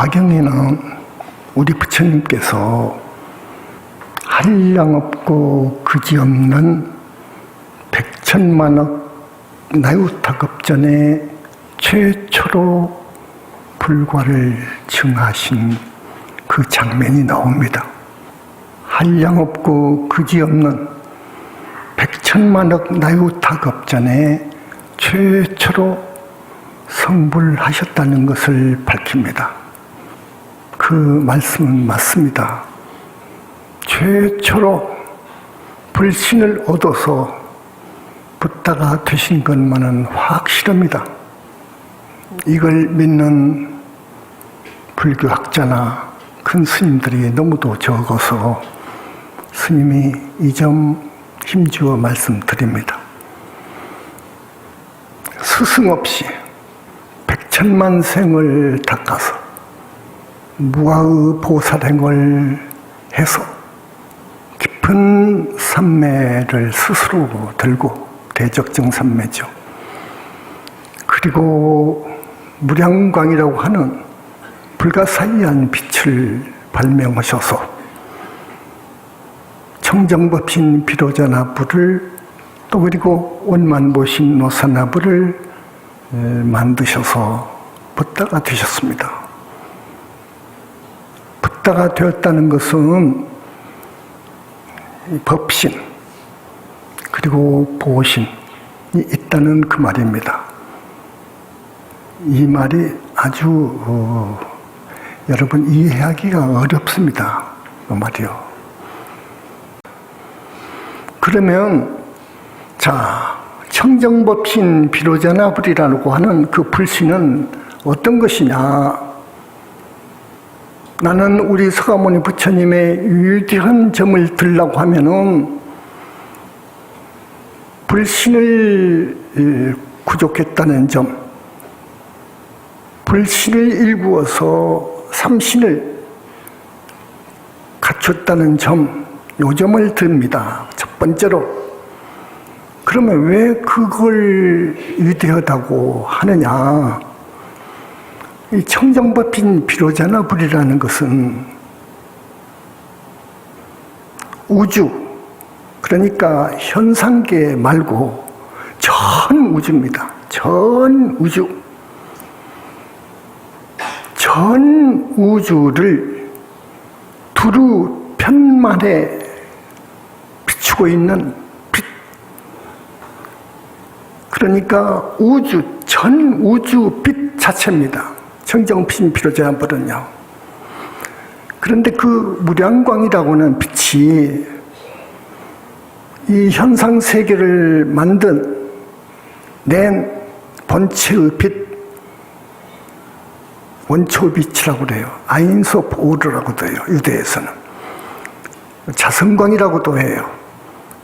화경에는 우리 부처님께서 한량없고 그지없는 백천만억 나유타급전에 최초로 불과를 증하신 그 장면이 나옵니다. 한량없고 그지없는 백천만억 나유타급전에 최초로 성불하셨다는 것을 밝힙니다. 그 말씀은 맞습니다. 최초로 불신을 얻어서 붓다가 되신 것만은 확실합니다. 이걸 믿는 불교학자나 큰 스님들이 너무도 적어서 스님이 이 점 힘주어 말씀드립니다. 스승 없이 백천만 생을 닦아서 무아의 보살행을 해서 깊은 삼매를 스스로 들고 대적정삼매죠. 그리고 무량광이라고 하는 불가사의한 빛을 발명하셔서 청정법신 비로자나불을 또 그리고 원만보신 노사나불을 만드셔서 붓다가 되셨습니다. 붓다가 되었다는 것은 법신 그리고 보신이 있다는 그 말입니다. 이 말이 아주 여러분 이해하기가 어렵습니다. 그 말이요. 그러면 자 청정법신 비로자나불이라고 하는 그 불신은 어떤 것이냐? 나는 우리 서가모니 부처님의 유일한 점을 들라고 하면은 불신을 구족했다는 점, 불신을 일구어서 삼신을 갖췄다는 점, 요 점을 듭니다. 첫 번째로. 그러면 왜 그걸 위대하다고 하느냐? 이 청정법인 비로자나불이라는 것은 우주, 그러니까 현상계 말고 전 우주입니다. 전 우주. 전 우주를 두루 편만에 비추고 있는 빛. 그러니까 우주, 전 우주 빛 자체입니다. 청정법인 비로자나불은요. 그런데 그 무량광이라고 하는 빛이 이 현상세계를 낸 본체의 빛, 원초빛이라고 그래요. 아인소프 오르라고도 해요. 유대에서는. 자성광이라고도 해요.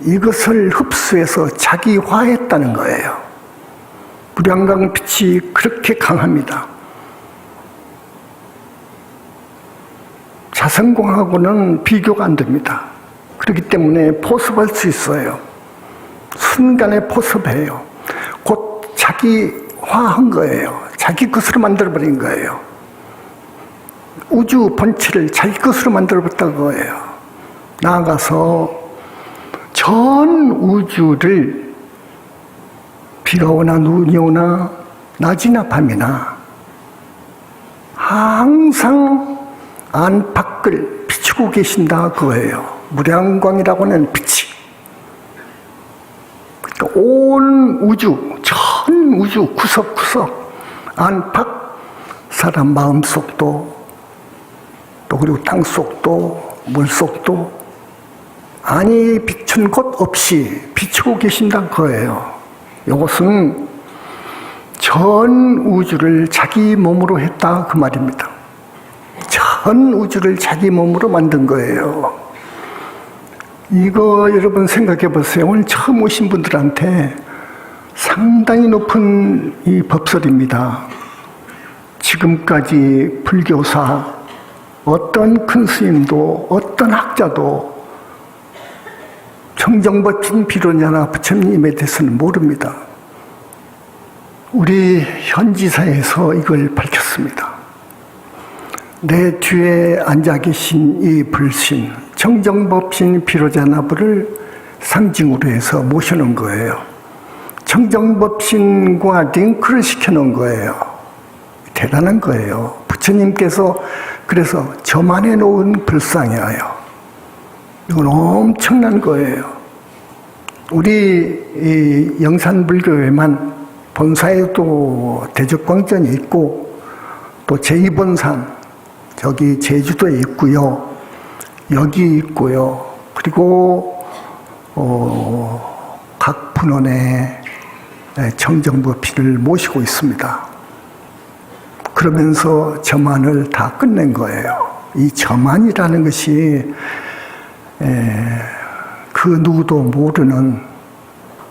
이것을 흡수해서 자기화했다는 거예요. 무량광 빛이 그렇게 강합니다. 자성광하고는 비교가 안 됩니다. 그렇기 때문에 포섭할 수 있어요. 순간에 포섭해요. 곧 자기화한 거예요. 자기 것으로 만들어버린 거예요. 우주 본체를 자기 것으로 만들어버렸다는 거예요. 나아가서 전 우주를 비가 오나 눈이 오나 낮이나 밤이나 항상 안팎을 비추고 계신다 그거예요. 무량광이라고 하는 빛이. 그러니까 온 우주, 전 우주 구석구석 안팎, 사람 마음속도 또 그리고 땅속도 물속도 아니 비춘 곳 없이 비추고 계신다는 거예요. 이것은 전 우주를 자기 몸으로 했다 그 말입니다. 전 우주를 자기 몸으로 만든 거예요. 이거 여러분 생각해 보세요. 오늘 처음 오신 분들한테 상당히 높은 이 법설입니다. 지금까지 불교사 어떤 큰 스님도 어떤 학자도 청정법인 비로자나 부처님에 대해서는 모릅니다. 우리 현지사에서 이걸 밝혔습니다. 내 뒤에 앉아 계신 이 불신, 청정법신 비로자나불을 상징으로 해서 모셔놓은 거예요. 청정법신과 링크를 시켜놓은 거예요. 대단한 거예요. 부처님께서 그래서 저만해 놓은 불상이에요. 이건 엄청난 거예요. 우리 이 영산불교에만 본사에도 대적광전이 있고 또 제2본산 저기 제주도에 있고요. 여기 있고요. 그리고 각 분원에 청정법신을 모시고 있습니다. 그러면서 저만을 다 끝낸 거예요. 이 저만이라는 것이 그 누구도 모르는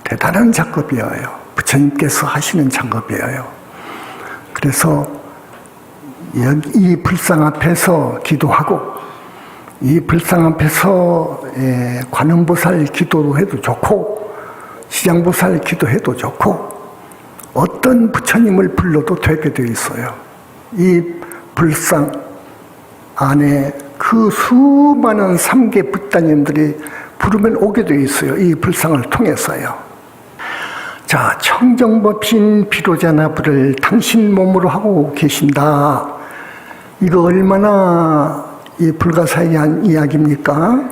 대단한 작업이에요. 부처님께서 하시는 작업이에요. 그래서 이 불상 앞에서 기도하고 이 불상 앞에서 관음보살 기도도 해도 좋고 시장보살 기도해도 좋고 어떤 부처님을 불러도 되게 되어 있어요. 이 불상 안에 그 수많은 삼계 붓다님들이 부르면 오게 되어 있어요. 이 불상을 통해서요. 자, 청정법신 비로자나불을 당신 몸으로 하고 계신다. 이거 얼마나 이 불가사의한 이야기입니까?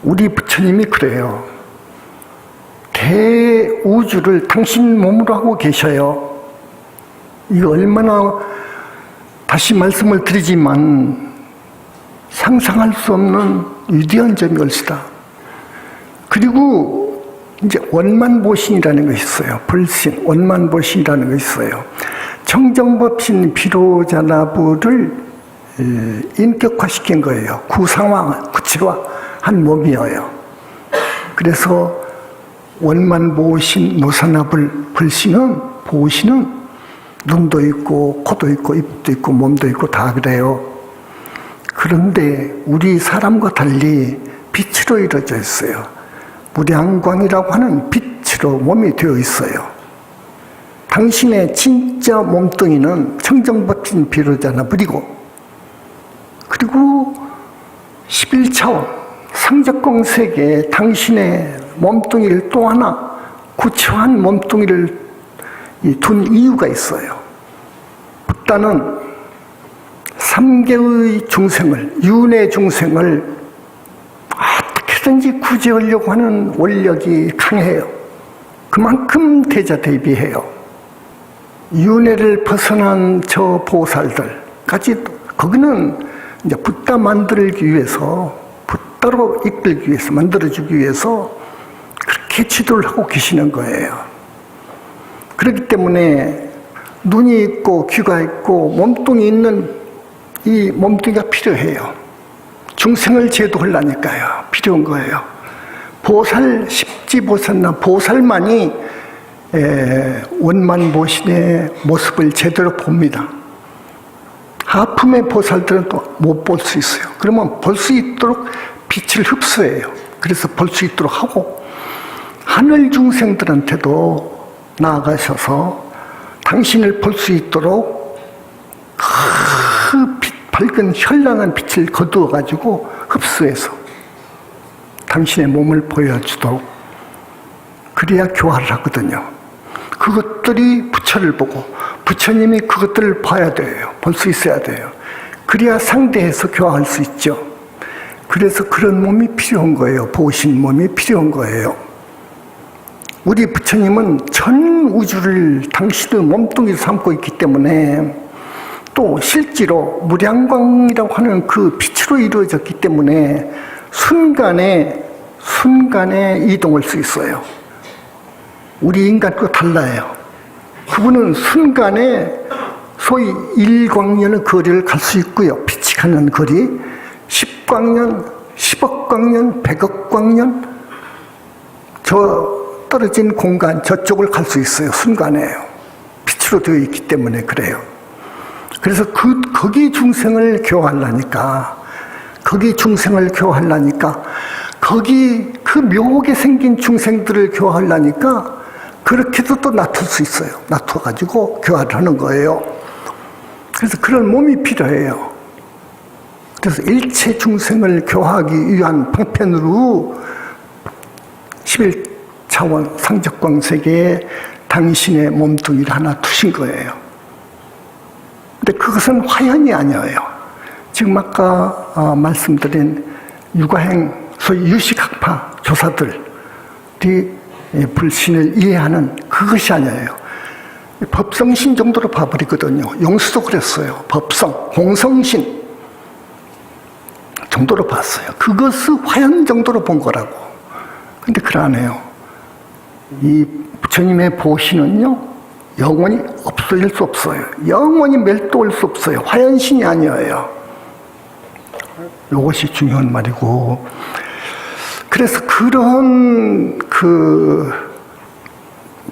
우리 부처님이 그래요. 대우주를 당신 몸으로 하고 계셔요. 이거 얼마나 다시 말씀을 드리지만 상상할 수 없는 위대한 점이 올시다. 그리고 이제 원만보신이라는 것이 있어요. 불신, 원만보신이라는 것이 있어요. 청정법신 비로자나불을 인격화시킨 거예요. 구체화한 몸이에요. 그래서 원만보신 무사나불 불신은 보신은 눈도 있고 코도 있고 입도 있고 몸도 있고 다 그래요. 그런데 우리 사람과 달리 빛으로 이루어져 있어요. 무량광이라고 하는 빛으로 몸이 되어 있어요. 당신의 진짜 몸뚱이는 청정법신 비로자나불이고 그리고 11차원 상적공 세계에 당신의 몸뚱이를 또 하나 구체화한 몸뚱이를 둔 이유가 있어요. 붓다는 3개의 중생을, 윤회 중생을 어떻게든지 구제하려고 하는 원력이 강해요. 그만큼 대자대비해요. 윤회를 벗어난 저 보살들까지 거기는 이제 붓다 만들기 위해서, 붓다로 이끌기 위해서, 만들어주기 위해서 그렇게 지도를 하고 계시는 거예요. 그렇기 때문에 눈이 있고 귀가 있고 몸뚱이 있는 이 몸뚱이가 필요해요. 중생을 제도하려니까요. 필요한 거예요. 보살, 십지보살나 보살만이 원만보신의 모습을 제대로 봅니다. 하품의 보살들은 또 못 볼 수 있어요. 그러면 볼 수 있도록 빛을 흡수해요. 그래서 볼 수 있도록 하고 하늘 중생들한테도 나아가셔서 당신을 볼 수 있도록 그 빛, 밝은 현란한 빛을 거두어 가지고 흡수해서 당신의 몸을 보여주도록 그래야 교화를 하거든요. 그것들이 부처를 보고 부처님이 그것들을 봐야 돼요. 볼 수 있어야 돼요. 그래야 상대해서 교화할 수 있죠. 그래서 그런 몸이 필요한 거예요. 보신 몸이 필요한 거예요. 우리 부처님은 전 우주를 당신의 몸뚱이로 삼고 있기 때문에 또 실제로 무량광이라고 하는 그 빛으로 이루어졌기 때문에 순간에 이동할 수 있어요. 우리 인간과 달라요. 그분은 순간에 소위 1광년의 거리를 갈 수 있고요. 빛이 가는 거리 10광년, 10억 광년, 100억 광년 저 떨어진 공간 저쪽을 갈 수 있어요. 순간에요. 빛으로 되어 있기 때문에 그래요. 그래서 거기 중생을 교화하려니까 거기 그 묘하게 생긴 중생들을 교화하려니까 그렇게도 또 놔둘 수 있어요. 놔둬가지고 교화를 하는 거예요. 그래서 그런 몸이 필요해요. 그래서 일체 중생을 교화하기 위한 방편으로 11차원 상적광세계에 당신의 몸뚱이를 하나 두신 거예요. 근데 그것은 화연이 아니에요. 지금 아까 말씀드린 육아행, 소위 유식학파 교사들이 불신을 이해하는 그것이 아니에요. 법성신 정도로 봐버리거든요. 용수도 그랬어요. 법성, 공성신 정도로 봤어요. 그것을 화연 정도로 본 거라고. 근데 그러네요. 이 부처님의 보시는요, 영원히 없어질 수 없어요. 영원히 멸도할 수 없어요. 화연신이 아니에요. 이것이 중요한 말이고. 그래서 그런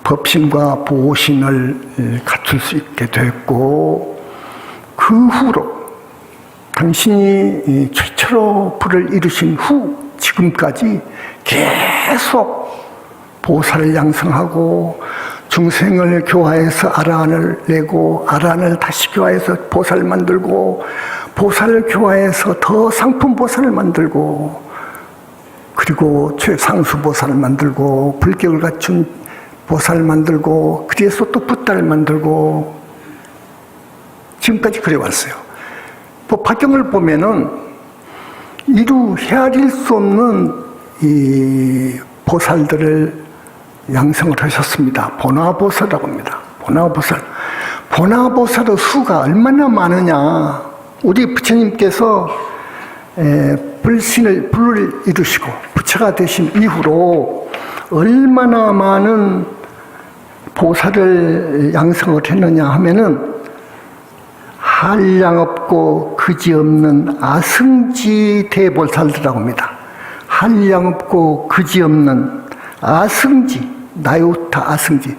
법신과 보신을 갖출 수 있게 됐고, 그 후로 당신이 최초로 불을 이루신 후 지금까지 계속 보살을 양성하고 중생을 교화해서 아라한을 내고 아라한을 다시 교화해서 보살 만들고 보살을 교화해서 더 상품 보살을 만들고 그리고 최상수 보살을 만들고 불격을 갖춘 보살을 만들고 그래서 또 붓다를 만들고 지금까지 그래왔어요. 법화경을 보면은 이루 헤아릴 수 없는 이 보살들을 양성을 하셨습니다. 보나보살이라고 합니다. 보나보살. 보나보살의 수가 얼마나 많으냐. 우리 부처님께서 불을 이루시고 부처가 되신 이후로 얼마나 많은 보살을 양성을 했느냐 하면은 한량 없고 그지없는 아승지 대보살이라고 합니다. 한량 없고 그지없는 아승지, 나요타 아승지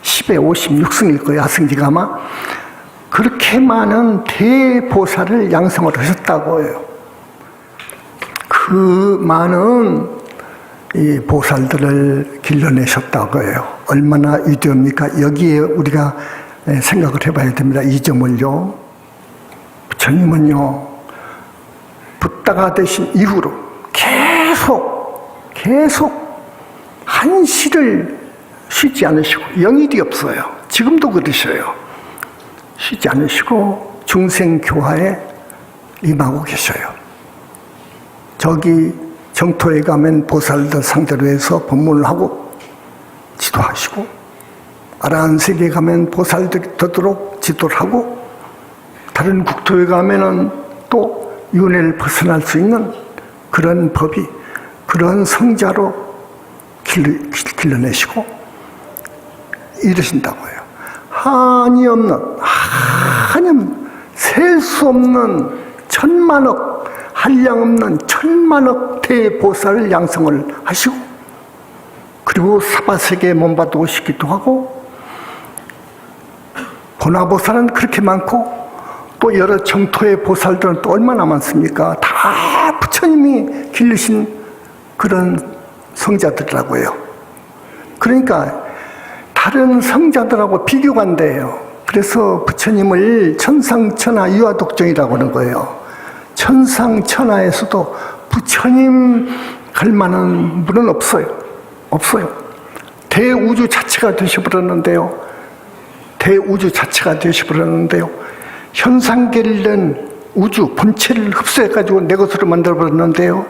10에 56승일 거예요. 아승지가 아마 그렇게 많은 대보살을 양성을 하셨다고 해요. 그 많은 이 보살들을 길러내셨다고 해요. 얼마나 위대합니까? 여기에 우리가 생각을 해봐야 됩니다. 이 점을요. 부처님은요, 붓다가 되신 이후로 계속 한시를 쉬지 않으시고 영일이 없어요. 지금도 그러셔요. 쉬지 않으시고 중생교화에 임하고 계셔요. 저기 정토에 가면 보살들 상대로 해서 법문을 하고 지도하시고 아라한 세계에 가면 보살들이 되도록 지도를 하고 다른 국토에 가면은 또 윤회를 벗어날 수 있는 그런 법이 그런 성자로 길러내시고 이러신다고 해요. 한이 없는 셀 수 없는 천만억 한량 없는 천만억 대보살을 양성을 하시고 그리고 사바세계에 몸받아 오시기도 하고 보나보살은 그렇게 많고 또 여러 정토의 보살들은 또 얼마나 많습니까? 다 부처님이 길르신 그런 성자들이라고 해요. 그러니까 다른 성자들하고 비교가 안 돼요. 그래서 부처님을 천상천하 유아독정이라고 하는 거예요. 천상천하에서도 부처님 갈 만한 분은 없어요. 없어요. 대우주 자체가 되셔버렸는데요. 대우주 자체가 되셔버렸는데요. 현상계를 우주 본체를 흡수해가지고 내 것으로 만들어버렸는데요.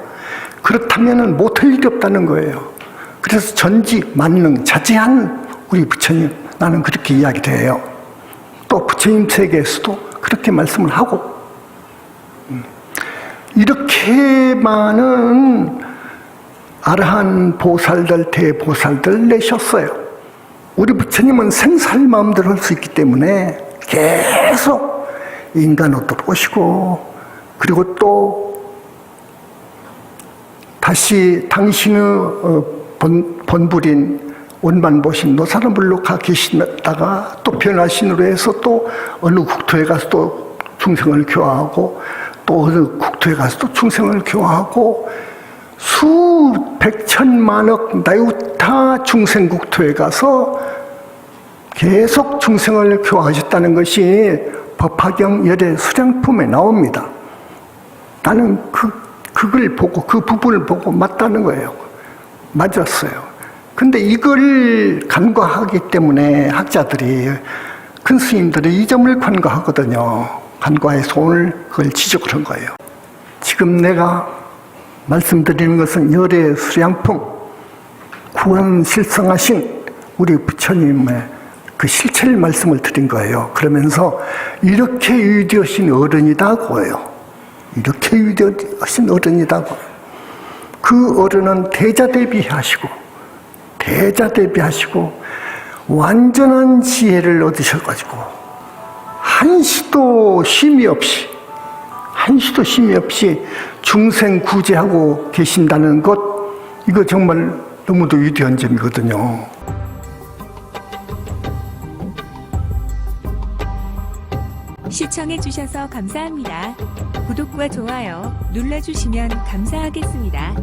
그렇다면 못할 일이 없다는 거예요. 그래서 전지 만능 자제한 우리 부처님, 나는 그렇게 이야기돼요. 또 부처님 세계에서도 그렇게 말씀을 하고 이렇게 많은 아라한 보살들, 대보살들 내셨어요. 우리 부처님은 생살 마음대로 할 수 있기 때문에 계속 인간으로 오시고 그리고 또 다시 당신의 본불인 원만보신 노사람불로 가 계시다가 또 변화신으로 해서 또 어느 국토에 가서 또 중생을 교화하고 또 어느 국토에 가서 또 중생을 교화하고 수백천만억 나유타 중생 국토에 가서 계속 중생을 교화하셨다는 것이 법화경 열애 수량품에 나옵니다. 나는 그걸 보고 그 부분을 보고 맞다는 거예요. 맞았어요. 근데 이걸 간과하기 때문에 학자들이 큰 스님들이 이 점을 간과하거든요. 간과해서 오늘 그걸 지적을 한 거예요. 지금 내가 말씀드리는 것은 열애 수량품 구원 실성하신 우리 부처님의 그 실체를 말씀을 드린 거예요. 그러면서 이렇게 위대하신 어른이다고요. 이렇게 위대하신 어른이다고. 그 어른은 대자대비하시고 완전한 지혜를 얻으셔가지고 한시도 쉼이 없이 중생 구제하고 계신다는 것, 이거 정말 너무도 위대한 점이거든요. 시청해주셔서 감사합니다. 구독과 좋아요 눌러주시면 감사하겠습니다.